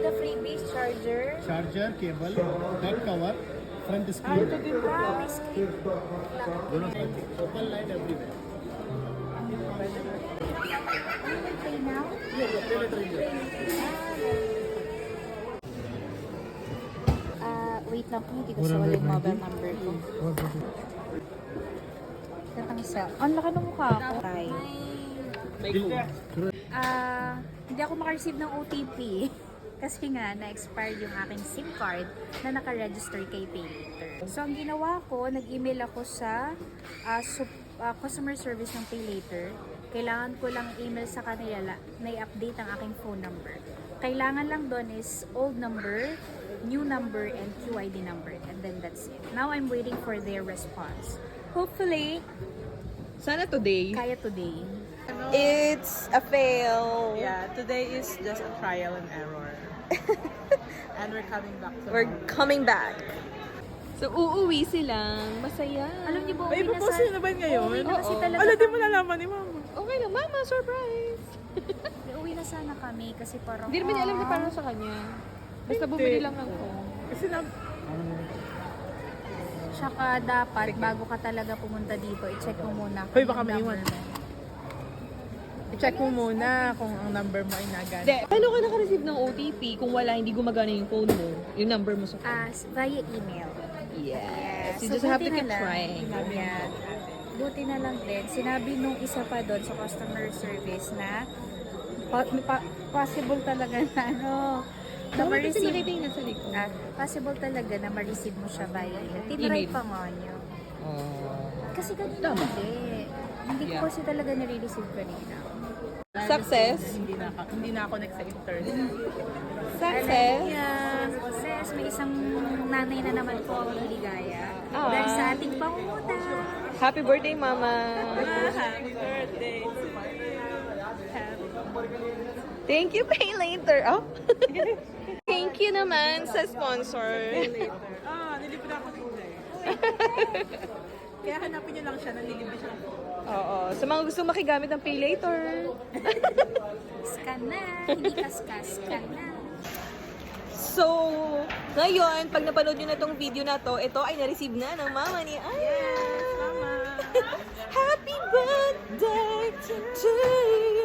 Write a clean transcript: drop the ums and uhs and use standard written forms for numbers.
the freebies, charger. Charger, cable, back cover, front screen. Wow, screen. Open light everywhere. Play now? Wait lang po, hindi ko sa wala yung mobile number ko. Tatang isa. Ang laki ng mukha ko. Hindi ako makareceive ng OTP. Kasi nga, na-expired yung aking SIM card na naka-register kay PayLater. So, ang ginawa ko, nag-email ako sa customer service ng PayLater. Kailangan ko lang email sa kanila na i-update ang aking phone number. Kailangan lang doon is old number, new number, and QID number. And then that's it. Now, I'm waiting for their response. Hopefully, Sana today. kaya today. It's a fail. Yeah, today is just a trial and error. And we're coming back tomorrow. We're coming back. So, uuwi silang masaya. Alam niyo ba, May uwi na propose na ba ngayon? Uwi na kasi Oo. talaga Ala, di mo kami. nalaman ni Mama. Okay lang, mama, surprise! Uwi na sana kami kasi parang... Hindi naman niya alam na para sa kanya. Basta bumili lang ako. Kasi na, Tsaka dapat, bago ka talaga pumunta dito, i-check mo muna. Hoy, kung baka yung may number iwan. mo. i-check mo muna kung ang number mo ay nagan. Hindi, paano ka naka-receive ng OTP kung wala, hindi gumagana yung phone mo, yung number mo sa phone? Via email. Yes. You So, just have to buti keep na lang. trying. Yeah. Buti na lang din. Sinabi nung isa pa doon sa customer service na possible talaga na na Bakit kasi ma-receive. nakita yung nasa likod? Possible talaga na ma-receive mo siya via email. Tinry Email. pa nga niyo. Oh. Kasi kanina Tama. hindi ko Yeah. kasi talaga nare-receive kanina. Success. Hindi na ako next sa intern. Success. Yeah. Success. May isang nanay na naman po ang liligaya. Ah. Dahil sa ating pangunguna. Happy birthday, mama. Happy birthday. Thank you, pay later. Oh. Thank you naman sa sponsor. Nilibid ako dito eh. Kaya hanapin niyo lang siya, nalilibid siya. Oo. Sa mga gusto makigamit ng pay later. Scan na. Hindi kaskas. Scan na. So, ngayon, pag napanood nyo na tong video na to, ito ay na-receive na ng mama ni Aya. Mama! Happy birthday to you.